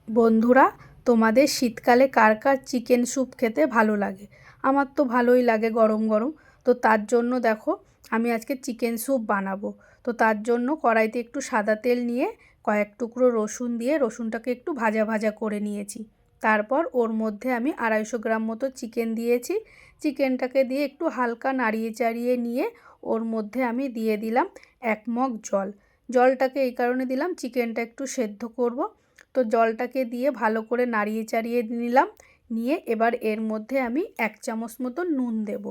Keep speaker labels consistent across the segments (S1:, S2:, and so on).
S1: বন্ধুরা, তোমাদের শীতকালে কার কার চিকেন স্যুপ খেতে ভালো লাগে? আমার তো ভালোই লাগে গরম গরম। তো তার জন্য দেখো, আমি আজকে চিকেন স্যুপ বানাবো। তো তার জন্য কড়াইতে একটু সাদা তেল নিয়ে কয়েক টুকরো রসুন দিয়ে রসুনটাকে একটু ভাজা ভাজা করে নিয়েছি। তারপর ওর মধ্যে আমি 250 গ্রাম মতো চিকেন দিয়েছি। চিকেনটাকে দিয়ে একটু হালকা নাড়িয়ে চাড়িয়ে নিয়ে ওর মধ্যে আমি দিয়ে দিলাম 1 মগ জল। জলটাকে এই কারণে দিলাম, চিকেনটা একটু সেদ্ধ করব। তো জলটাকে দিয়ে ভালো করে নাড়িয়ে চাড়িয়ে নিলাম। নিয়ে এবার এর মধ্যে আমি 1 চামচ মতো নুন দেব।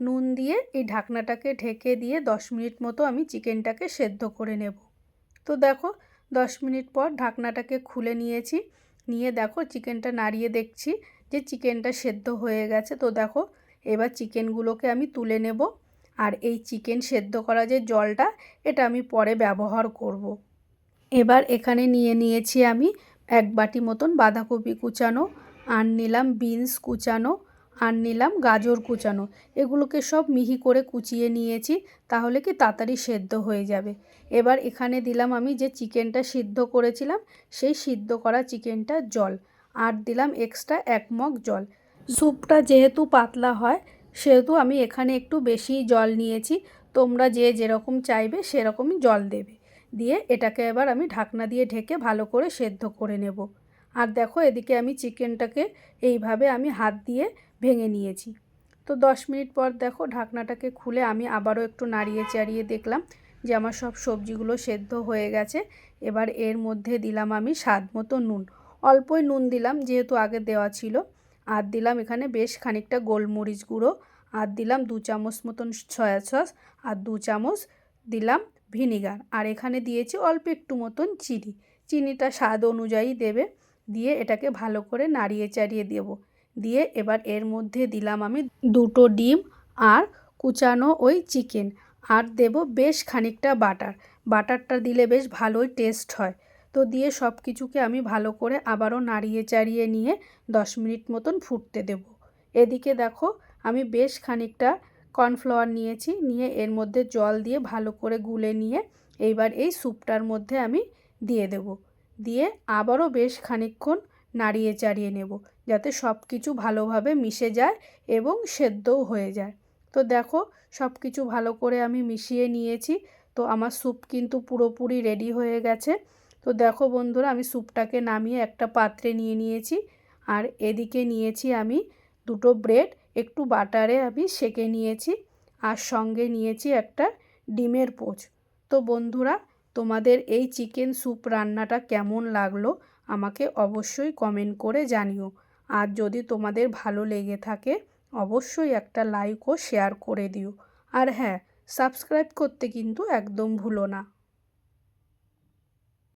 S1: নুন দিয়ে এই ঢাকনাটাকে ঢেকে দিয়ে 10 মিনিট মতো আমি চিকেনটাকে সেদ্ধ করে নেব। তো দেখো, 10 মিনিট পর ঢাকনাটাকে খুলে নিয়েছি। নিয়ে দেখো, চিকেনটা নাড়িয়ে দেখছি যে চিকেনটা সেদ্ধ হয়ে গেছে। তো দেখো, এবার চিকেনগুলোকে আমি তুলে নেব। আর এই চিকেন সেদ্ধ করা যে জলটা, এটা আমি পরে ব্যবহার করব। এবার এখানে নিয়ে নিয়েছি আমি 1 বাটি মতন বাঁধাকপি কুচানো, আর নিলাম বিনস কুচানো, আর নিলাম গাজর কুচানো। এগুলোকে সব মিহি করে কুচিয়ে নিয়েছি, তাহলে কি তাড়াতাড়ি সেদ্ধ হয়ে যাবে। এবার এখানে দিলাম আমি যে চিকেনটা সিদ্ধ করেছিলাম, সেই সিদ্ধ করা চিকেনটার জল, আর দিলাম এক্সট্রা 1 মগ জল। স্যুপটা যেহেতু পাতলা হয়, সেহেতু আমি এখানে একটু বেশি জল নিয়েছি। তোমরা যে যেরকম চাইবে সেরকমই জল দেবে। দিয়ে এটাকে এবার আমি ঢাকনা দিয়ে ঢেকে ভালো করে সেদ্ধ করে নেব। আর দেখো, এদিকে আমি চিকেনটাকে এইভাবে আমি হাত দিয়ে ভেঙে নিয়েছি। তো 10 মিনিট পর দেখো, ঢাকনাটাকে খুলে আমি আবারও একটু নাড়িয়ে চাড়িয়ে দেখলাম যে আমার সব সবজিগুলো সেদ্ধ হয়ে গেছে। এবার এর মধ্যে দিলাম আমি স্বাদ মতো নুন। অল্পই নুন দিলাম, যেহেতু আগে দেওয়া ছিল। আর দিলাম এখানে বেশ খানিকটা গোলমরিচ গুঁড়ো, আর দিলাম 2 চামচ মতন সয়া সস, আর 2 চামচ দিলাম ভিনিগার, আর এখানে দিয়েছি অল্প একটু মতন চিনি। চিনিটা স্বাদ অনুযায়ী দেবে। দিয়ে এটাকে ভালো করে নাড়িয়ে চাড়িয়ে দেব। দিয়ে এবার এর মধ্যে দিলাম আমি 2টো ডিম, আর কুচানো ওই চিকেন, আর দেব বেশ খানিকটা বাটার। বাটারটা দিলে বেশ ভালোই টেস্ট হয়। তো দিয়ে সব কিছুকে আমি ভালো করে আবারও নাড়িয়ে চাড়িয়ে নিয়ে 10 মিনিট মতন ফুটতে দেব। এদিকে দেখো, আমি বেশ খানিকটা কর্নফ্লাওয়ার নিয়েছি, নিয়ে এর মধ্যে জল দিয়ে ভালো করে গুলে নিয়ে এইবার এই স্যুপটার মধ্যে আমি দিয়ে দেব। দিয়ে আবারও বেশ খানিকক্ষণ নাড়িয়ে চাড়িয়ে নেব, যাতে সব কিছু ভালোভাবে মিশে যায় এবং সেদ্ধও হয়ে যায়। তো দেখো, সব কিছু ভালো করে আমি মিশিয়ে নিয়েছি। তো আমার স্যুপ কিন্তু পুরোপুরি রেডি হয়ে গেছে। তো দেখো বন্ধুরা, আমি স্যুপটাকে নামিয়ে একটা পাত্রে নিয়ে নিয়েছি। আর এদিকে নিয়েছি আমি 2টো ব্রেড, একটু বাটারে আমি সেঁকে নিয়েছি, আর সঙ্গে নিয়েছি একটা ডিমের পোচ। তো বন্ধুরা, তোমাদের এই চিকেন স্যুপ রান্নাটা কেমন লাগলো আমাকে অবশ্যই কমেন্ট করে জানিও। আর যদি তোমাদের ভালো লেগে থাকে, অবশ্যই একটা লাইক ও শেয়ার করে দিও। আর হ্যাঁ, সাবস্ক্রাইব করতে কিন্তু একদম ভুলো না।